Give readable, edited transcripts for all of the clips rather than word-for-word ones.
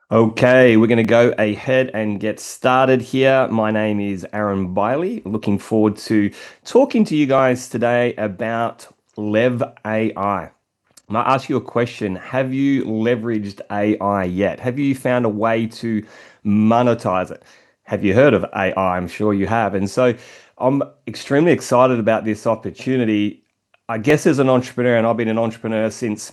Okay, we're going to go ahead and get started here. My name is Aaron Byerlee. Looking forward to talking to you guys today about LevAI. I'm going to ask you a question. Have you leveraged AI yet? Have you found a way to monetize it? Have you heard of AI? I'm sure you have. And so I'm extremely excited about this opportunity. I guess as an entrepreneur, and I've been an entrepreneur since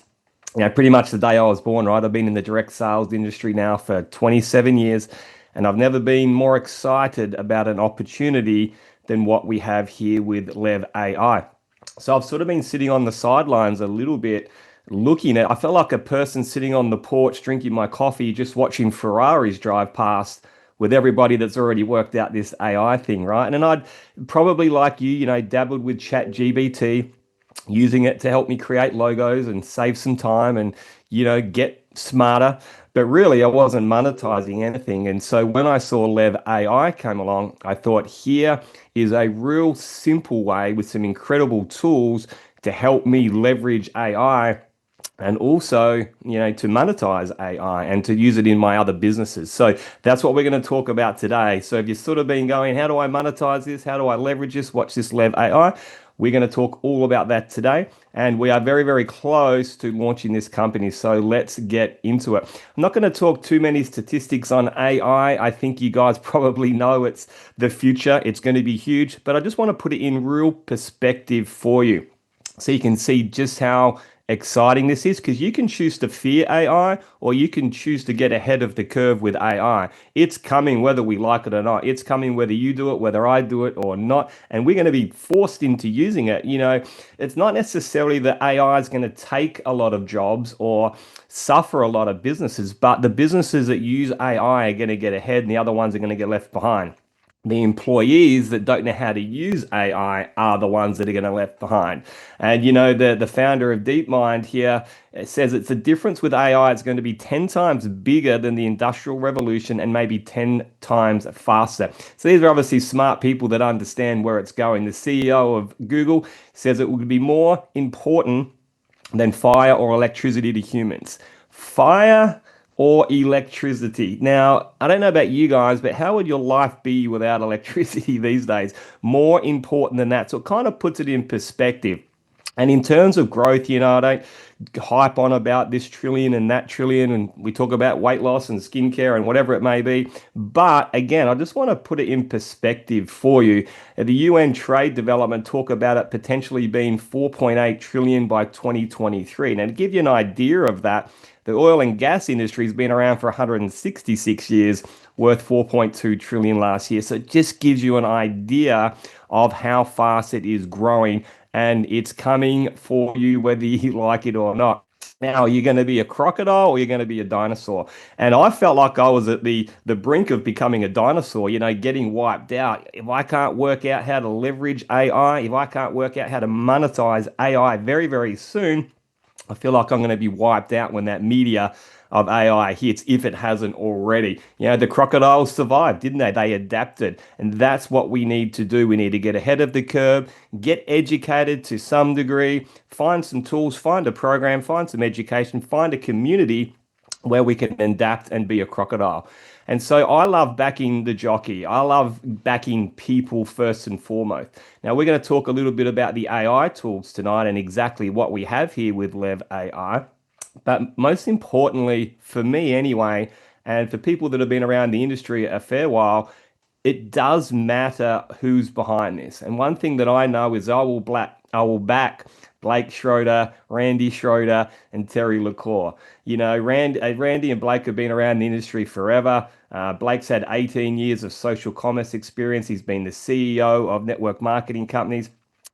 pretty much the day I was born, right? I've been in the direct sales industry now for 27 years, and I've never been more excited about an opportunity than what we have here with Lev AI. So I've sort of been sitting on the sidelines a little bit, I felt like a person sitting on the porch drinking my coffee, just watching Ferraris drive past with everybody that's already worked out this AI thing, right? And then I'd probably like you, dabbled with Chat GBT, using it to help me create logos and save some time and get smarter, but really I wasn't monetizing anything. And so when I saw Lev AI come along, I thought here is a real simple way with some incredible tools to help me leverage AI and also to monetize AI and to use it in my other businesses. So that's what we're going to talk about today. So if you've sort of been going, how do I monetize this, how do I leverage this, watch this Lev AI. We're going to talk all about that today, and we are very, very close to launching this company. So let's get into it. I'm not going to talk too many statistics on AI. I think you guys probably know it's the future. It's going to be huge, but I just want to put it in real perspective for you so you can see just how exciting this is, because you can choose to fear AI or you can choose to get ahead of the curve with AI. It's coming whether we like it or not. It's coming whether you do it, whether I do it or not. And we're going to be forced into using it. It's not necessarily that AI is going to take a lot of jobs or suffer a lot of businesses, but the businesses that use AI are going to get ahead and the other ones are going to get left behind. The employees that don't know how to use AI are the ones that are going to left behind. And the founder of DeepMind here says it's the difference with AI. It's going to be 10 times bigger than the Industrial Revolution and maybe 10 times faster. So these are obviously smart people that understand where it's going. The CEO of Google says it would be more important than fire or electricity to humans. Fire or electricity. Now, I don't know about you guys, but how would your life be without electricity these days? More important than that. So it kind of puts it in perspective. And in terms of growth, I don't hype on about this trillion and that trillion, and we talk about weight loss and skincare and whatever it may be. But again, I just want to put it in perspective for you. The UN Trade Development talk about it potentially being 4.8 trillion by 2023. Now, to give you an idea of that, the oil and gas industry has been around for 166 years, worth 4.2 trillion last year. So it just gives you an idea of how fast it is growing, and it's coming for you whether you like it or not. Now, you're going to be a crocodile or you're going to be a dinosaur. And I felt like I was at the brink of becoming a dinosaur, getting wiped out. If I can't work out how to leverage AI, if I can't work out how to monetize AI very, very soon, I feel like I'm going to be wiped out when that meteor of AI hits, if it hasn't already. The crocodiles survived, didn't they? They adapted. And that's what we need to do. We need to get ahead of the curve, get educated to some degree, find some tools, find a program, find some education, find a community where we can adapt and be a crocodile. And so I love backing the jockey. I love backing people first and foremost. Now, we're going to talk a little bit about the AI tools tonight and exactly what we have here with Lev AI. But most importantly, for me anyway, and for people that have been around the industry a fair while, it does matter who's behind this. And one thing that I know is I will back Blake Schroeder, Randy Schroeder, and Terry LaCour. Randy and Blake have been around the industry forever. Blake's had 18 years of social commerce experience. He's been the CEO of network marketing companies,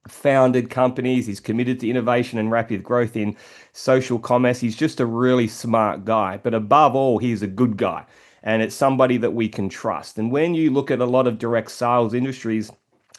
founded companies. He's committed to innovation and rapid growth in social commerce. He's just a really smart guy. But above all, he's a good guy. And it's somebody that we can trust. And when you look at a lot of direct sales industries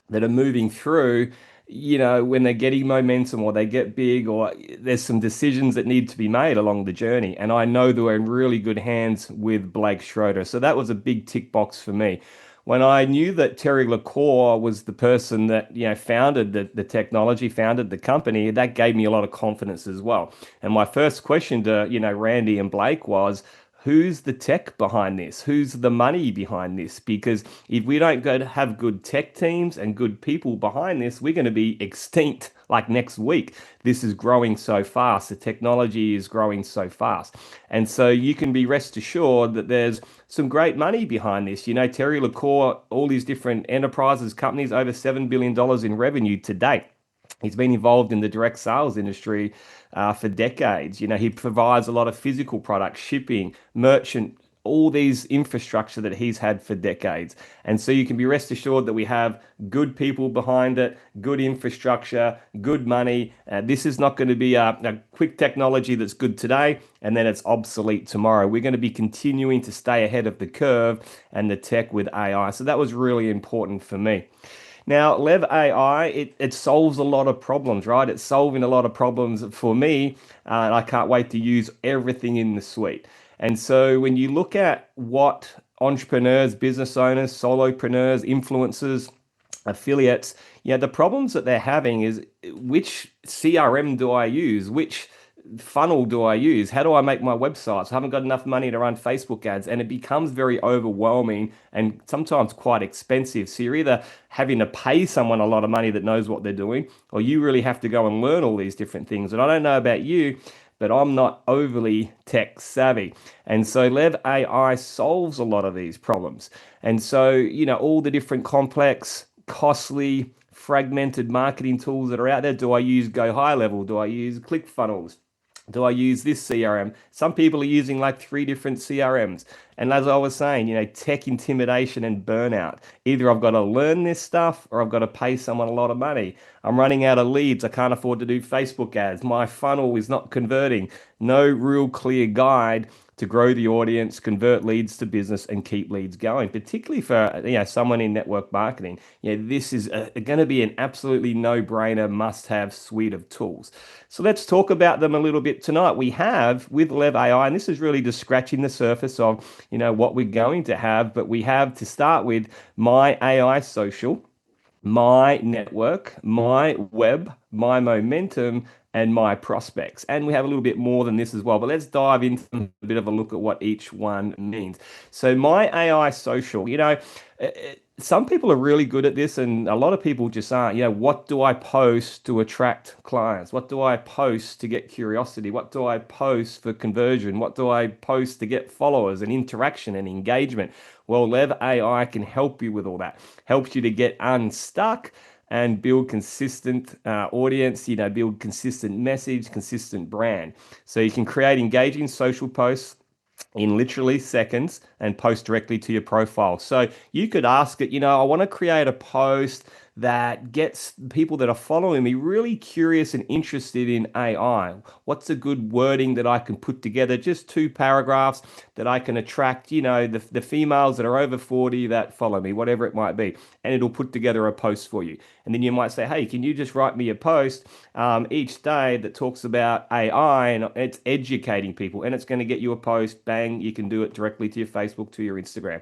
that are moving through, when they're getting momentum or they get big or there's some decisions that need to be made along the journey. And I know that we're in really good hands with Blake Schroeder. So that was a big tick box for me. When I knew that Terry LaCour was the person that, founded the technology, founded the company, that gave me a lot of confidence as well. And my first question to, Randy and Blake was, who's the tech behind this? Who's the money behind this? Because if we don't go to have good tech teams and good people behind this, we're going to be extinct like next week. This is growing so fast. The technology is growing so fast. And so you can be rest assured that there's some great money behind this. You know, Terry LaCour, all these different enterprises, companies, over $7 billion in revenue to date. He's been involved in the direct sales industry for decades. You know, he provides a lot of physical products, shipping, merchant, all these infrastructure that he's had for decades. And so you can be rest assured that we have good people behind it, good infrastructure, good money. This is not going to be a quick technology that's good today and then it's obsolete tomorrow. We're going to be continuing to stay ahead of the curve and the tech with AI. So that was really important for me. Now, LevAI, it solves a lot of problems, right? It's solving a lot of problems for me, and I can't wait to use everything in the suite. And so when you look at what entrepreneurs, business owners, solopreneurs, influencers, affiliates, the problems that they're having is which CRM do I use? Which funnel do I use? How do I make my websites? I haven't got enough money to run Facebook ads, and it becomes very overwhelming and sometimes quite expensive. So you're either having to pay someone a lot of money that knows what they're doing, or you really have to go and learn all these different things. And I don't know about you, but I'm not overly tech savvy. And so Lev AI solves a lot of these problems. And so, all the different complex, costly, fragmented marketing tools that are out there. Do I use Go High Level? Do I use ClickFunnels? Do I use this CRM? Some people are using like 3 different CRMs. And as I was saying, tech intimidation and burnout. Either I've got to learn this stuff or I've got to pay someone a lot of money. I'm running out of leads. I can't afford to do Facebook ads. My funnel is not converting. No real clear guide to grow the audience, convert leads to business, and keep leads going. Particularly for someone in network marketing, this is going to be an absolutely no-brainer, must-have suite of tools. So let's talk about them a little bit tonight. We have with Lev AI, and this is really just scratching the surface of what we're going to have, but we have to start with My AI Social, My Network, My Web, My Momentum, and My Prospects. And we have a little bit more than this as well, but let's dive into a bit of a look at what each one means. So My AI Social, some people are really good at this and a lot of people just aren't. What do I post to attract clients? What do I post to get curiosity? What do I post for conversion? What do I post to get followers and interaction and engagement? Well, Lev AI can help you with all that. Helps you to get unstuck and build consistent audience, build consistent message, consistent brand. So you can create engaging social posts in literally seconds and post directly to your profile. So you could ask it, I want to create a post that gets people that are following me really curious and interested in AI. What's a good wording that I can put together? Just 2 paragraphs that I can attract, the females that are over 40 that follow me, whatever it might be. And it'll put together a post for you. And then you might say, hey, can you just write me a post each day that talks about AI and it's educating people and it's going to get you a post, bang, you can do it directly to your Facebook, to your Instagram.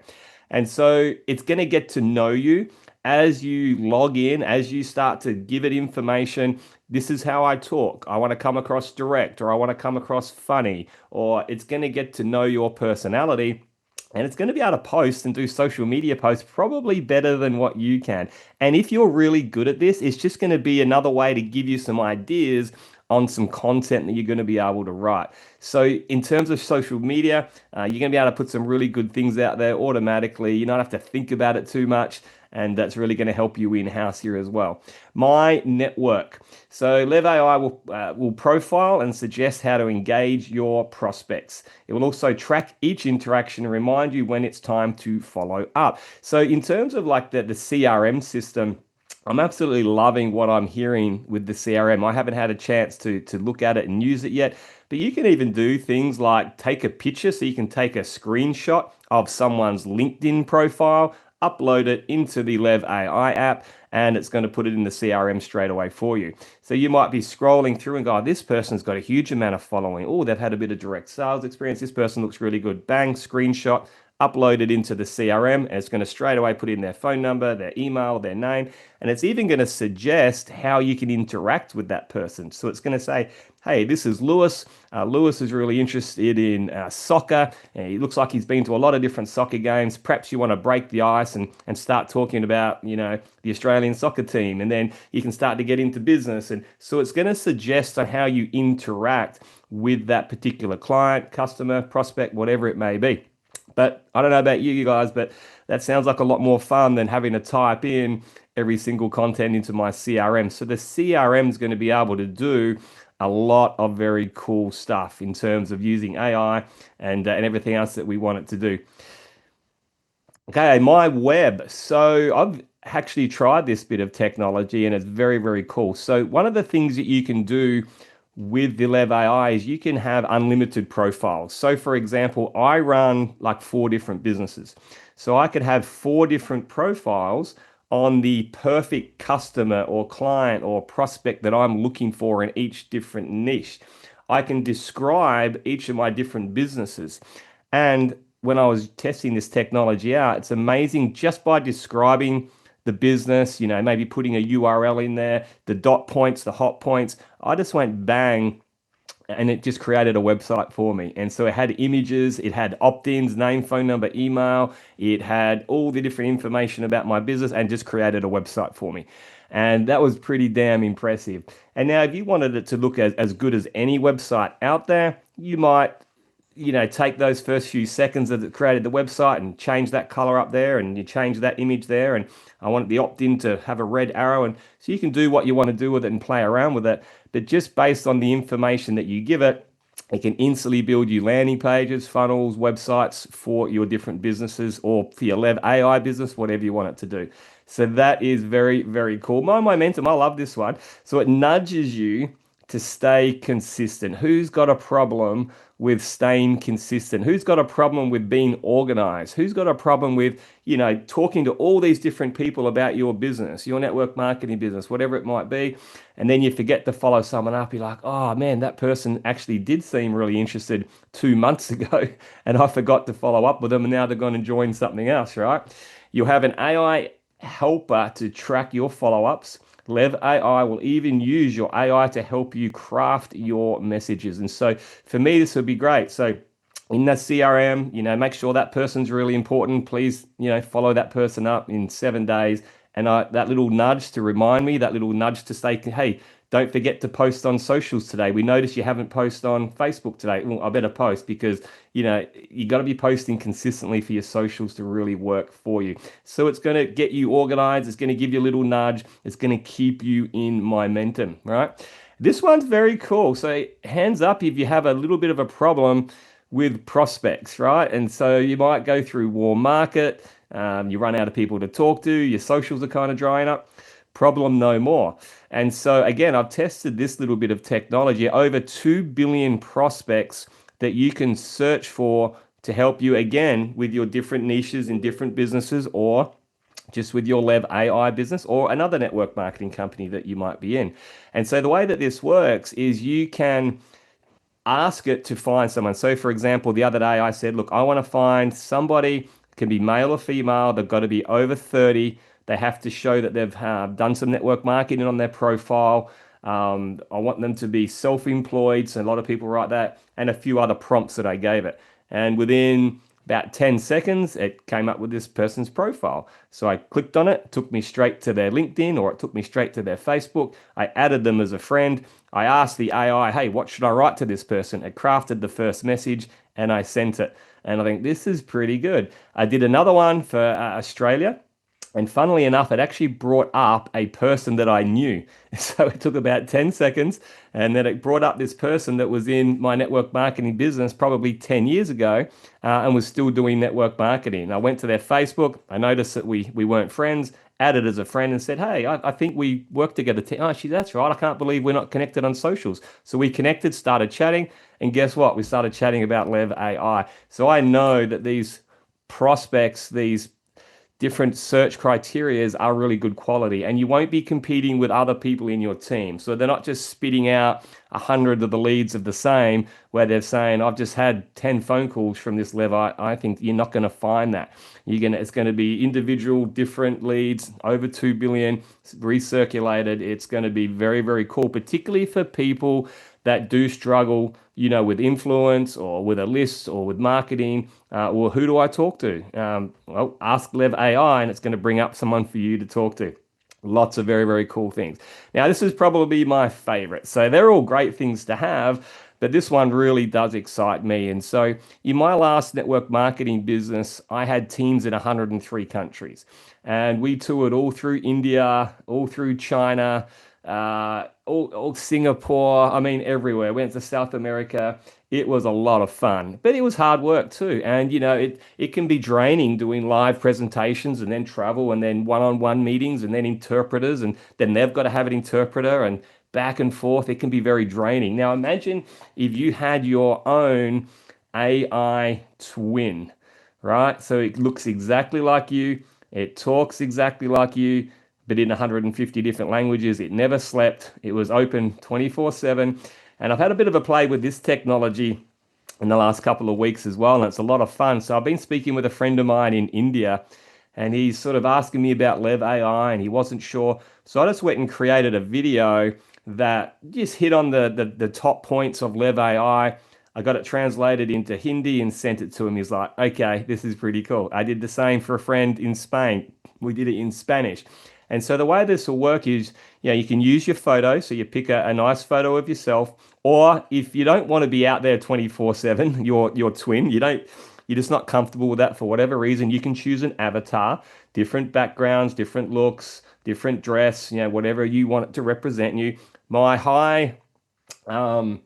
And so it's going to get to know you as you log in, as you start to give it information. This is how I talk. I want to come across direct, or I want to come across funny, or it's going to get to know your personality. And it's going to be able to post and do social media posts probably better than what you can. And if you're really good at this, it's just going to be another way to give you some ideas on some content that you're going to be able to write. So in terms of social media, you're going to be able to put some really good things out there automatically. You don't have to think about it too much. And that's really going to help you in-house here as well. My Network. So LevAI will profile and suggest how to engage your prospects. It will also track each interaction and remind you when it's time to follow up. So in terms of like the CRM system, I'm absolutely loving what I'm hearing with the CRM. I haven't had a chance to look at it and use it yet, but you can even do things like take a picture. So you can take a screenshot of someone's LinkedIn profile, upload it into the LevAI app, and it's going to put it in the CRM straight away for you. So you might be scrolling through and go, oh, this person's got a huge amount of following. Oh, they've had a bit of direct sales experience. This person looks really good. Bang, screenshot, upload it into the CRM, and it's going to straight away put in their phone number, their email, their name, and it's even going to suggest how you can interact with that person. So it's going to say, hey, this is Lewis. Lewis is really interested in soccer. He looks like he's been to a lot of different soccer games. Perhaps you want to break the ice and start talking about, the Australian soccer team, and then you can start to get into business. And so it's going to suggest on how you interact with that particular client, customer, prospect, whatever it may be. But I don't know about you guys, but that sounds like a lot more fun than having to type in every single content into my CRM. So the CRM is going to be able to do a lot of very cool stuff in terms of using AI and everything else that we want it to do. Okay, my web. So I've actually tried this bit of technology and it's very, very cool. So one of the things that you can do with the LevAI is you can have unlimited profiles. So for example, I run like 4 different businesses. So I could have 4 different profiles on the perfect customer or client or prospect that I'm looking for in each different niche. I can describe each of my different businesses. And when I was testing this technology out, it's amazing just by describing the business, maybe putting a URL in there, the dot points, the hot points. I just went bang and it just created a website for me. And so it had images, it had opt-ins, name, phone number, email, it had all the different information about my business and just created a website for me. And that was pretty damn impressive. And now if you wanted it to look as good as any website out there, you might take those first few seconds that it created the website and change that color up there and you change that image there. And I want the opt-in to have a red arrow. And so you can do what you want to do with it and play around with it. But just based on the information that you give it, it can instantly build you landing pages, funnels, websites for your different businesses or for your LevAI business, whatever you want it to do. So that is very, very cool. My momentum, I love this one. So it nudges you to stay consistent. Who's got a problem with staying consistent? Who's got a problem with being organized? Who's got a problem with, talking to all these different people about your business, your network marketing business, whatever it might be. And then you forget to follow someone up. You're like, oh man, that person actually did seem really interested 2 months ago. And I forgot to follow up with them. And now they're going to join something else, right? You'll have an AI helper to track your follow-ups. LevAI will even use your AI to help you craft your messages. And so for me, this would be great. So in the CRM, make sure that person's really important. Please, follow that person up in 7 days. And that little nudge to remind me, that little nudge to say, hey, don't forget to post on socials today. We noticed you haven't posted on Facebook today. Well, I better post because, you got to be posting consistently for your socials to really work for you. So it's going to get you organized. It's going to give you a little nudge. It's going to keep you in momentum, right? This one's very cool. So hands up if you have a little bit of a problem with prospects, right? And so you might go through warm market. You run out of people to talk to. Your socials are kind of drying up. Problem no more. And so again, I've tested this little bit of technology, over 2 billion prospects that you can search for to help you again with your different niches in different businesses or just with your LevAI business or another network marketing company that you might be in. And so the way that this works is you can ask it to find someone. So for example, the other day I said, look, I want to find somebody, can be male or female, they've got to be over 30. They have to show that they've done some network marketing on their profile. I want them to be self-employed. So a lot of people write that, and a few other prompts that I gave it. And within about 10 seconds, it came up with this person's profile. So I clicked on it, took me straight to their LinkedIn, or it took me straight to their Facebook. I added them as a friend. I asked the AI, hey, what should I write to this person? It crafted the first message and I sent it. And I think this is pretty good. I did another one for Australia. And funnily enough, it actually brought up a person that I knew. So it took about 10 seconds. And then it brought up this person that was in my network marketing business probably 10 years ago and was still doing network marketing. I went to their Facebook. I noticed that we weren't friends, added as a friend and said, hey, I think we work together. Oh, that's right. I can't believe we're not connected on socials. So we connected, started chatting. And guess what? We started chatting about LevAI. So I know that these prospects, these different search criterias are really good quality, and you won't be competing with other people in your team. So they're not just spitting out 100 of the leads of the same, where they're saying, I've just had 10 phone calls from this lever. I think you're not going to find that. It's going to be individual, different leads, over 2 billion recirculated. It's going to be very, very cool, particularly for people that do struggle, with influence or with a list or with marketing. Well, who do I talk to? Well, ask LevAI, and it's going to bring up someone for you to talk to. Lots of very, very cool things. Now, this is probably my favorite. So they're all great things to have, but this one really does excite me. And so in my last network marketing business, I had teams in 103 countries, and we toured all through India, all through China, all Singapore. I mean, everywhere. Went to South America. It was a lot of fun, but it was hard work too. And it can be draining doing live presentations and then travel and then one-on-one meetings and then interpreters, and then they've got to have an interpreter and back and forth. It can be very draining. Now imagine if you had your own AI twin, right? So it looks exactly like you, it talks exactly like you, but in 150 different languages. It never slept. It was open 24/7. And I've had a bit of a play with this technology in the last couple of weeks as well, and it's a lot of fun. So I've been speaking with a friend of mine in India, and he's sort of asking me about LevAI, and he wasn't sure. So I just went and created a video that just hit on the top points of LevAI. I got it translated into Hindi and sent it to him. He's like, okay, this is pretty cool. I did the same for a friend in Spain. We did it in Spanish. And so the way this will work is, you can use your photo. So you pick a nice photo of yourself, or if you don't want to be out there 24/7, your twin, you're just not comfortable with that for whatever reason, you can choose an avatar, different backgrounds, different looks, different dress, whatever you want it to represent you. My high um,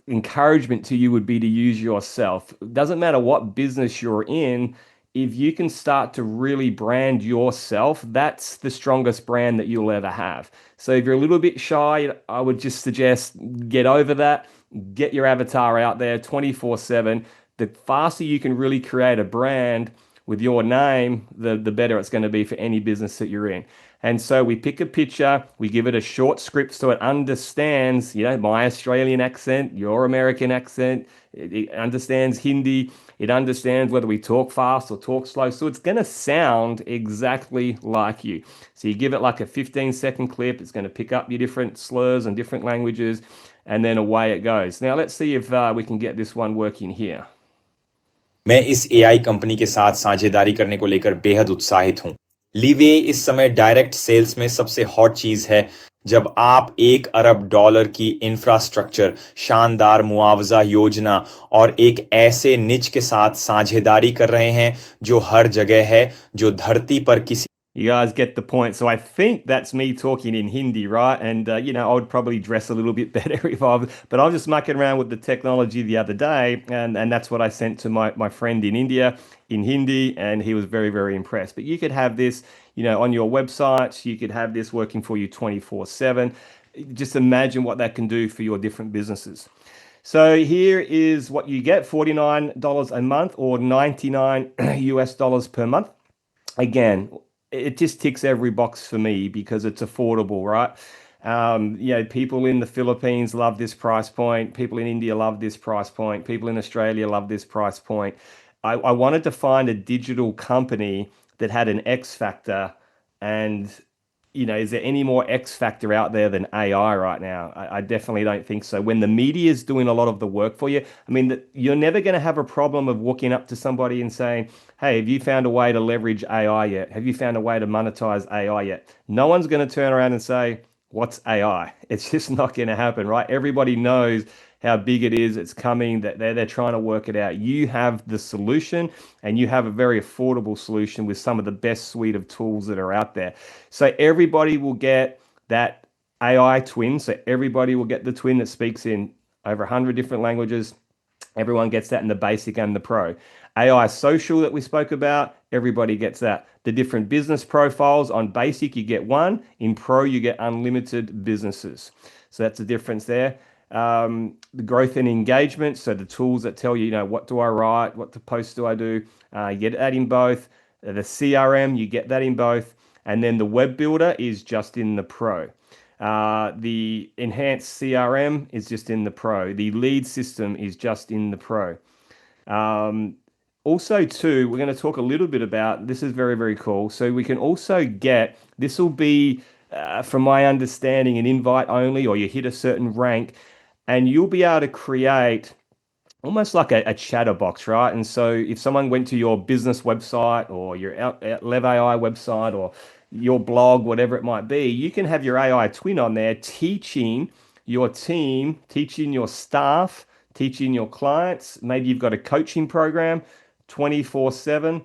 encouragement to you would be to use yourself. It doesn't matter what business you're in. If you can start to really brand yourself, that's the strongest brand that you'll ever have. So if you're a little bit shy, I would just suggest get over that, get your avatar out there 24/7. The faster you can really create a brand with your name, the better it's going to be for any business that you're in. And so we pick a picture, we give it a short script so it understands, my Australian accent, your American accent, it understands Hindi, it understands whether we talk fast or talk slow. So it's going to sound exactly like you. So you give it like a 15-second clip, it's going to pick up your different slurs and different languages, and then away it goes. Now let's see if we can get this one working here. मैं इस AI company के साथ साझेदारी करने को लेकर बेहद उत्साहित हूं। लीवे इस समय डायरेक्ट सेल्स में सबसे हॉट चीज है। जब आप $1 अरब की इंफ्रास्ट्रक्चर, शानदार मुआवजा योजना और एक ऐसे निच के साथ साझेदारी कर रहे हैं जो हर जगह है, जो धरती पर किसी You guys get the point. So I think that's me talking in Hindi, right? And I would probably dress a little bit better but I was just mucking around with the technology the other day, and that's what I sent to my friend in India in Hindi, and he was very, very impressed. But you could have this, on your website, you could have this working for you 24/7. Just imagine what that can do for your different businesses. So here is what you get, $49 a month or 99 US dollars per month. Again, it just ticks every box for me because it's affordable, right? People in the Philippines love this price point. People in India love this price point. People in Australia love this price point. I wanted to find a digital company that had an X factor, and is there any more X factor out there than AI right now? I definitely don't think so. When the media is doing a lot of the work for you, I mean, you're never going to have a problem of walking up to somebody and saying, hey, have you found a way to leverage AI yet? Have you found a way to monetize AI yet? No one's going to turn around and say, what's AI? It's just not going to happen, right? Everybody knows how big it is. It's coming, that they're trying to work it out. You have the solution, and you have a very affordable solution with some of the best suite of tools that are out there. So everybody will get that AI twin. So everybody will get the twin that speaks in over 100 different languages. Everyone gets that in the basic and the pro. AI social that we spoke about, everybody gets that. The different business profiles on basic, you get one. In pro, you get unlimited businesses. So that's the difference there. The growth and engagement, so the tools that tell you, what do I write, what the posts do I do, you get that in both. The CRM, you get that in both. And then the web builder is just in the pro. The enhanced CRM is just in the pro. The lead system is just in the pro. Um, Also, too, we're going to talk a little bit about this is very, very cool. So we can also get this will be, from my understanding, an invite only, or you hit a certain rank, and you'll be able to create almost like a chatter box, right? And so if someone went to your business website or your LevAI website or your blog, whatever it might be, you can have your AI twin on there teaching your team, teaching your staff, teaching your clients. Maybe you've got a coaching program 24/7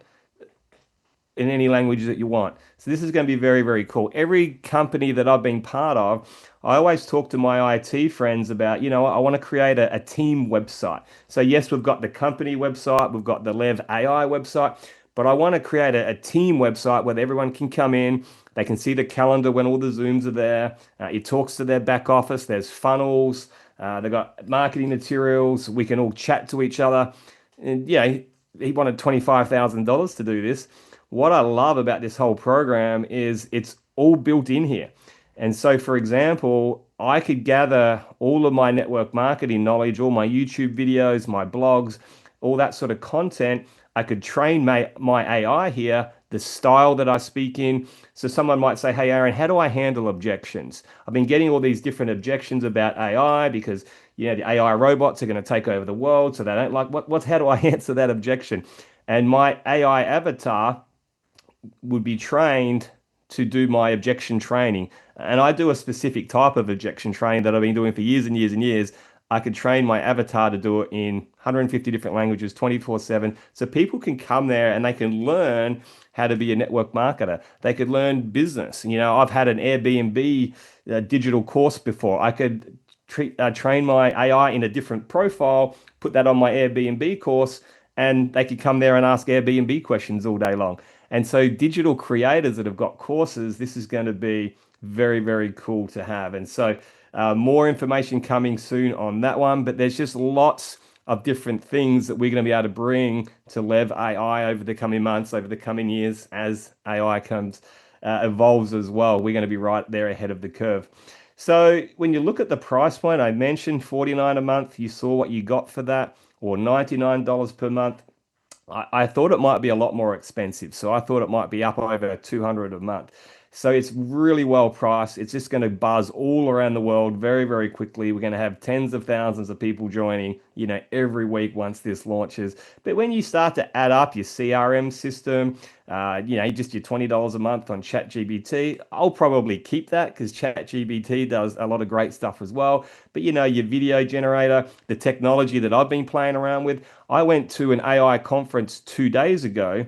in any language that you want. So this is going to be very, very cool. Every company that I've been part of, I always talk to my IT friends about, I want to create a team website. So yes, we've got the company website, we've got the Lev AI website, but I want to create a team website where everyone can come in, they can see the calendar when all the Zooms are there. It talks to their back office. There's funnels. They've got marketing materials. We can all chat to each other. And yeah, he wanted $25,000 to do this. What I love about this whole program is it's all built in here. And so, for example, I could gather all of my network marketing knowledge, all my YouTube videos, my blogs, all that sort of content. I could train my AI here, the style that I speak in. So someone might say, hey, Aaron, how do I handle objections? I've been getting all these different objections about AI because, the AI robots are going to take over the world. So they don't like how do I answer that objection? And my AI avatar would be trained to do my objection training. And I do a specific type of objection training that I've been doing for years and years and years. I could train my avatar to do it in 150 different languages, 24/7. So people can come there and they can learn how to be a network marketer. They could learn business. I've had an Airbnb digital course before. I could train my AI in a different profile, put that on my Airbnb course, and they could come there and ask Airbnb questions all day long. And so, digital creators that have got courses, this is going to be very, very cool to have. And so, more information coming soon on that one. But there's just lots of different things that we're going to be able to bring to Lev AI over the coming months, over the coming years, as AI comes evolves as well. We're going to be right there ahead of the curve. So when you look at the price point, I mentioned 49 a month. You saw what you got for that, or $99 per month. I thought it might be a lot more expensive. So I thought it might be up over 200 a month. So it's really well priced. It's just going to buzz all around the world very, very quickly. We're going to have tens of thousands of people joining, every week once this launches. But when you start to add up your CRM system, just your $20 a month on ChatGPT, I'll probably keep that because ChatGPT does a lot of great stuff as well. But your video generator, the technology that I've been playing around with, I went to an AI conference 2 days ago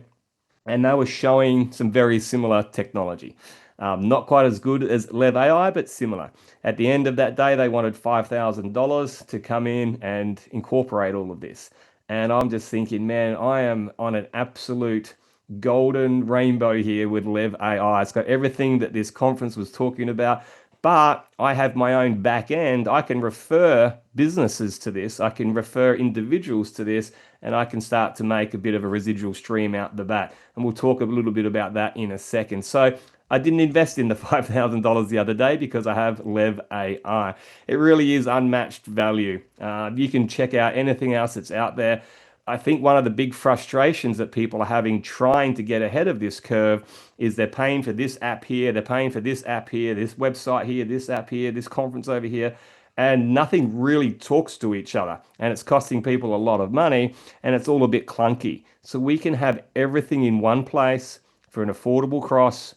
and they were showing some very similar technology. Not quite as good as LevAI, but similar. At the end of that day, they wanted $5,000 to come in and incorporate all of this. And I'm just thinking, man, I am on an absolute golden rainbow here with LevAI. It's got everything that this conference was talking about, but I have my own back end. I can refer businesses to this, I can refer individuals to this, and I can start to make a bit of a residual stream out the bat. And we'll talk a little bit about that in a second. So I didn't invest in the $5,000 the other day because I have Lev AI. It really is unmatched value. You can check out anything else that's out there. I think one of the big frustrations that people are having trying to get ahead of this curve is they're paying for this app here, they're paying for this app here, this website here, this app here, this conference over here, and nothing really talks to each other. And it's costing people a lot of money and it's all a bit clunky. So we can have everything in one place for an affordable price,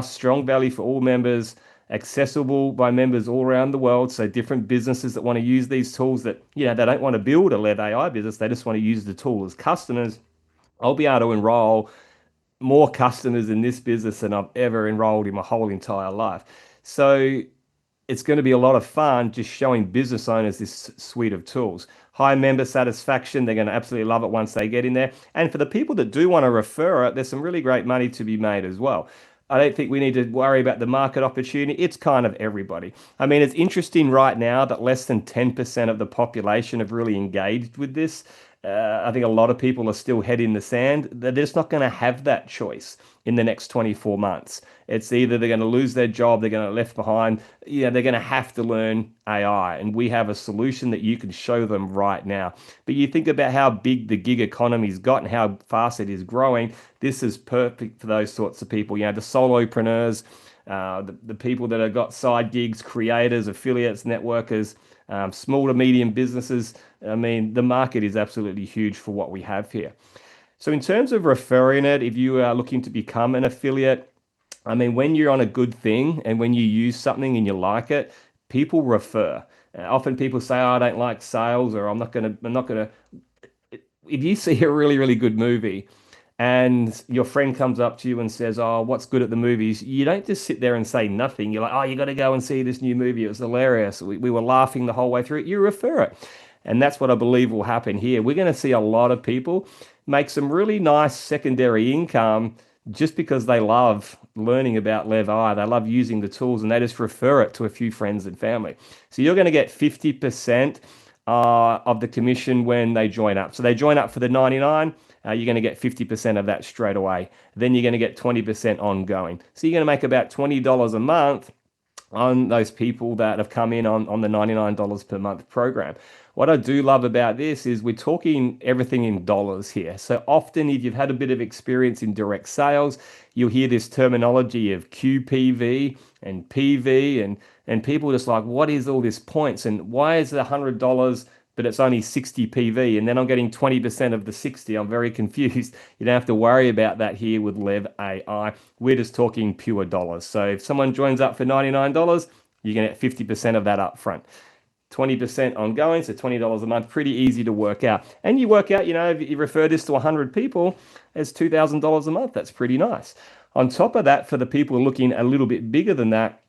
strong value for all members, accessible by members all around the world. So different businesses that want to use these tools that, they don't want to build a Lev AI business. They just want to use the tool as customers. I'll be able to enroll more customers in this business than I've ever enrolled in my whole entire life. So it's going to be a lot of fun just showing business owners this suite of tools. High member satisfaction. They're going to absolutely love it once they get in there. And for the people that do want to refer it, there's some really great money to be made as well. I don't think we need to worry about the market opportunity. It's kind of everybody. I mean, it's interesting right now that less than 10% of the population have really engaged with this. I think a lot of people are still head in the sand. They're just not going to have that choice in the next 24 months. It's either they're going to lose their job, they're going to left behind, they're going to have to learn AI. And we have a solution that you can show them right now. But you think about how big the gig economy's got and how fast it is growing. This is perfect for those sorts of people. The solopreneurs, the people that have got side gigs, creators, affiliates, networkers, small to medium businesses. I mean, the market is absolutely huge for what we have here. So in terms of referring it, if you are looking to become an affiliate, I mean, when you're on a good thing and when you use something and you like it, people refer. Often people say, oh, I don't like sales, or I'm not gonna. If you see a really, really good movie and your friend comes up to you and says, oh, what's good at the movies? You don't just sit there and say nothing. You're like, oh, you got to go and see this new movie. It was hilarious. We were laughing the whole way through it. You refer it. And that's what I believe will happen here. We're going to see a lot of people make some really nice secondary income just because they love learning about LevAI. They love using the tools and they just refer it to a few friends and family. So you're going to get 50% of the commission when they join up. So they join up for the 99. You're going to get 50% of that straight away. Then you're going to get 20% ongoing. So you're going to make about $20 a month on those people that have come in on the $99 per month program. What I do love about this is we're talking everything in dollars here. So often, if you've had a bit of experience in direct sales, you'll hear this terminology of QPV and PV, and people are just like, what is all this points? And why is it $100, but it's only 60 PV? And then I'm getting 20% of the 60. I'm very confused. You don't have to worry about that here with LevAI. We're just talking pure dollars. So if someone joins up for $99, you're going to get 50% of that up front. 20% ongoing, so $20 a month, pretty easy to work out. And you work out, if you refer this to 100 people, it's $2,000 a month. That's pretty nice. On top of that, for the people looking a little bit bigger than that,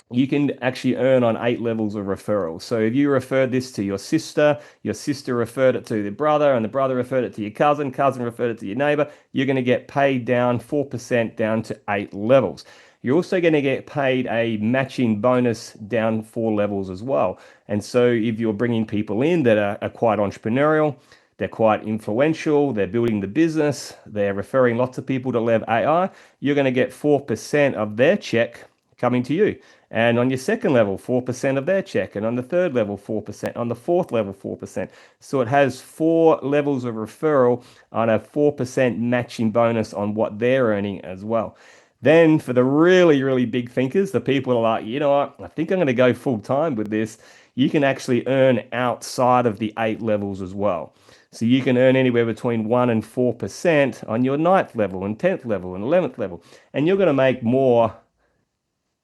you can actually earn on 8 levels of referral. So if you referred this to your sister referred it to the brother, and the brother referred it to your cousin referred it to your neighbor, you're going to get paid down 4% down to 8 levels. You're also going to get paid a matching bonus down 4 levels as well. And so if you're bringing people in that are quite entrepreneurial, they're quite influential, they're building the business, they're referring lots of people to LevAI, you're going to get 4% of their check coming to you. And on your second level, 4% of their check. And on the third level, 4%. On the fourth level, 4%. So it has 4 levels of referral on a 4% matching bonus on what they're earning as well. Then for the really, really big thinkers, the people are like, you know what, I think I'm going to go full time with this. You can actually earn outside of the 8 levels as well. So you can earn anywhere between 1 and 4% on your 9th level and 10th level and 11th level. And you're going to make more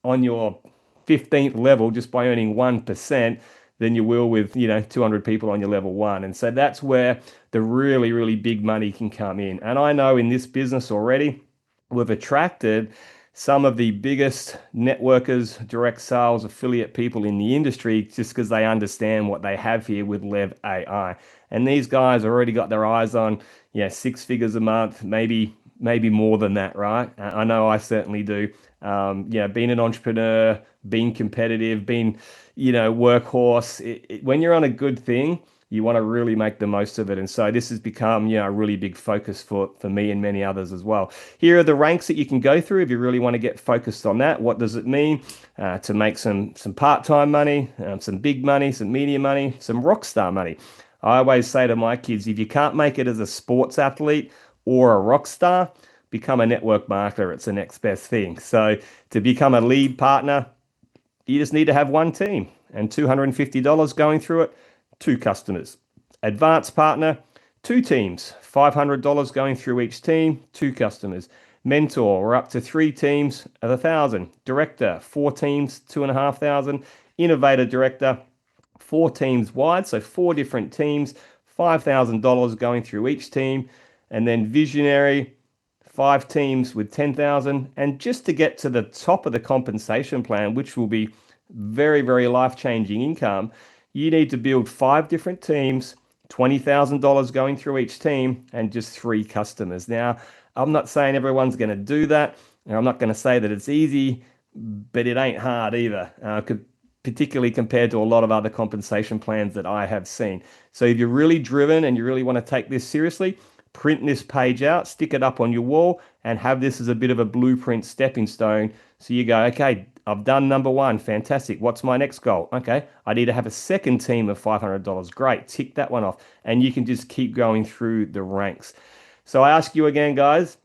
on your 15th level just by earning 1% than you will with 200 people on your level 1. And so that's where the really, really big money can come in. And I know in this business already, we've attracted some of the biggest networkers, direct sales, affiliate people in the industry just because they understand what they have here with LevAI. And these guys already got their eyes on 6 figures a month, maybe more than that, right? I know I certainly do. Being an entrepreneur, being competitive, being, workhorse. When you're on a good thing, you want to really make the most of it. And so this has become, a really big focus for me and many others as well. Here are the ranks that you can go through if you really want to get focused on that. What does it mean to make some part-time money, some big money, some medium money, some rock star money? I always say to my kids, if you can't make it as a sports athlete or a rock star, become a network marketer. It's the next best thing. So to become a lead partner, you just need to have one team and $250 going through it, 2 customers. Advanced partner, 2 teams, $500 going through each team, 2 customers. Mentor, we're up to 3 teams of 1,000. Director, 4 teams, 2,500. Innovator director, 4 teams wide, so 4 different teams, $5,000 going through each team. And then visionary, 5 teams with 10,000. And just to get to the top of the compensation plan, which will be very, very life-changing income, you need to build 5 different teams, $20,000 going through each team, and just 3 customers. Now, I'm not saying everyone's going to do that. And I'm not going to say that it's easy, but it ain't hard either. particularly compared to a lot of other compensation plans that I have seen. So if you're really driven and you really want to take this seriously, print this page out, stick it up on your wall, and have this as a bit of a blueprint stepping stone. So you go, okay, I've done number one, fantastic. What's my next goal? Okay, I need to have a second team of $500. Great, tick that one off. And you can just keep going through the ranks. So I ask you again, guys,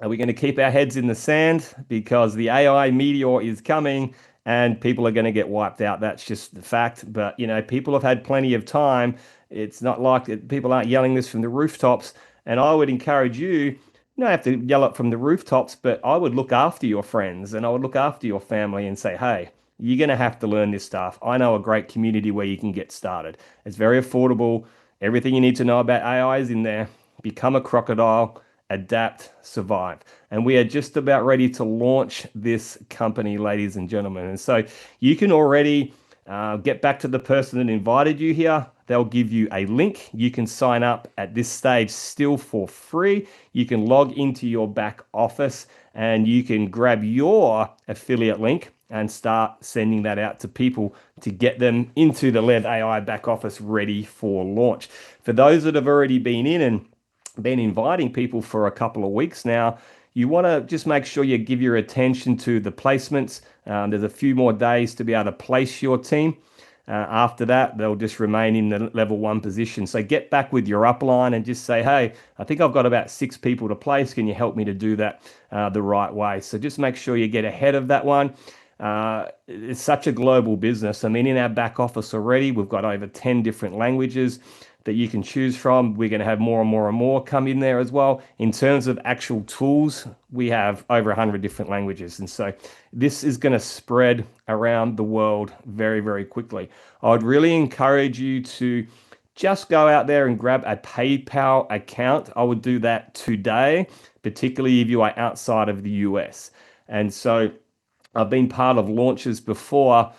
are we going to keep our heads in the sand because the AI meteor is coming and people are going to get wiped out? That's just the fact. But, people have had plenty of time. It's not like people aren't yelling this from the rooftops. And I would encourage you, you don't have to yell it from the rooftops, but I would look after your friends and I would look after your family and say, hey, you're going to have to learn this stuff. I know a great community where you can get started. It's very affordable. Everything you need to know about AI is in there. Become a crocodile, adapt, survive. And we are just about ready to launch this company, ladies and gentlemen. And so you can already get back to the person that invited you here. They'll give you a link. You can sign up at this stage still for free. You can log into your back office and you can grab your affiliate link and start sending that out to people to get them into the LevAI back office ready for launch. For those that have already been in and been inviting people for a couple of weeks now, you want to just make sure you give your attention to the placements. There's a few more days to be able to place your team. After that, they'll just remain in the level one position. So get back with your upline and just say, hey, I think I've got about 6 people to place. Can you help me to do that the right way? So just make sure you get ahead of that one. It's such a global business. I mean, in our back office already, we've got over 10 different languages that you can choose from. We're going to have more and more and more come in there as well. In terms of actual tools, we have over 100 different languages. And so this is going to spread around the world very, very quickly. I would really encourage you to just go out there and grab a PayPal account. I would do that today, particularly if you are outside of the US. And so I've been part of launches before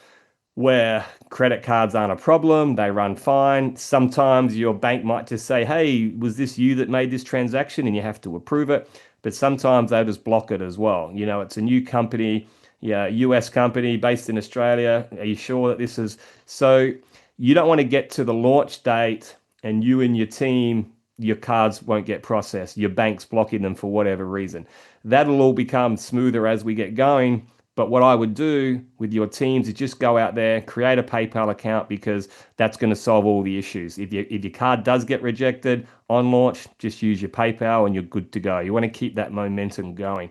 where credit cards aren't a problem, they run fine. Sometimes your bank might just say, hey, was this you that made this transaction? And you have to approve it. But sometimes they just block it as well. It's a new company, US company based in Australia. Are you sure that this is? So you don't want to get to the launch date and you and your team, your cards won't get processed. Your bank's blocking them for whatever reason. That'll all become smoother as we get going. But what I would do with your teams is just go out there, create a PayPal account, because that's going to solve all the issues. If your card does get rejected on launch, just use your PayPal and you're good to go. You want to keep that momentum going.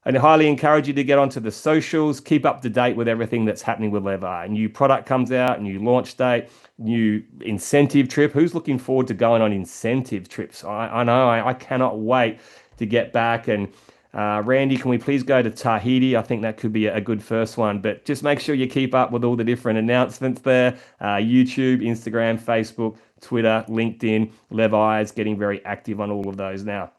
And I highly encourage you to get onto the socials, keep up to date with everything that's happening with LevAI. A new product comes out, new launch date, new incentive trip. Who's looking forward to going on incentive trips? I know, I cannot wait to get back. And Randy, can we please go to Tahiti? I think that could be a good first one, but just make sure you keep up with all the different announcements there. YouTube, Instagram, Facebook, Twitter, LinkedIn. LevAI is getting very active on all of those now.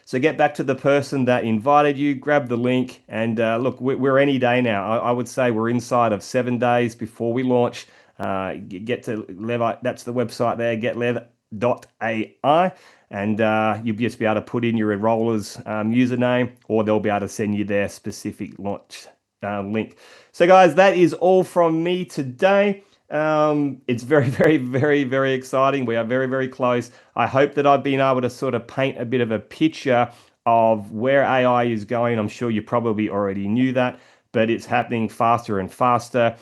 So get back to the person that invited you, grab the link, and look, we're any day now. I would say we're inside of 7 days before we launch. Get to LevAI, that's the website there, getlev.ai. And you'll just be able to put in your enroller's username, or they'll be able to send you their specific launch link. So guys, that is all from me today. It's very, very, very, very exciting. We are very, very close. I hope that I've been able to sort of paint a bit of a picture of where AI is going. I'm sure you probably already knew that, but it's happening faster and faster.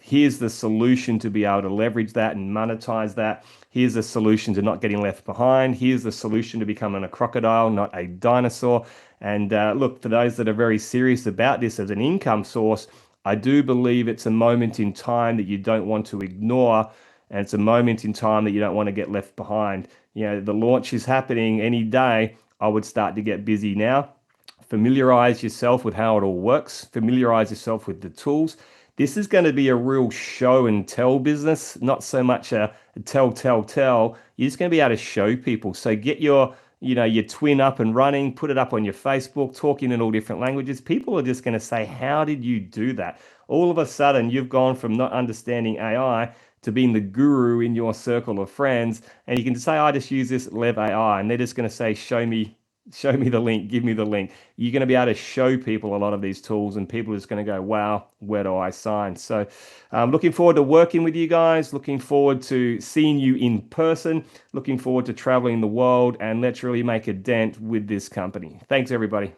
Here's the solution to be able to leverage that and monetize that. Here's the solution to not getting left behind. Here's the solution to becoming a crocodile, not a dinosaur. And look, for those that are very serious about this as an income source, I do believe it's a moment in time that you don't want to ignore. And it's a moment in time that you don't want to get left behind. The launch is happening any day. I would start to get busy now. Familiarize yourself with how it all works. Familiarize yourself with the tools. This is going to be a real show and tell business, not so much a tell. You're just going to be able to show people. So get your twin up and running, put it up on your Facebook, talking in all different languages. People are just going to say, how did you do that? All of a sudden, you've gone from not understanding AI to being the guru in your circle of friends. And you can say, I just use this LevAI. And they're just going to say, show me Show me the link. Give me the link. You're going to be able to show people a lot of these tools, and people are just going to go, wow, where do I sign? So, looking forward to working with you guys. Looking forward to seeing you in person. Looking forward to traveling the world, and let's really make a dent with this company. Thanks, everybody.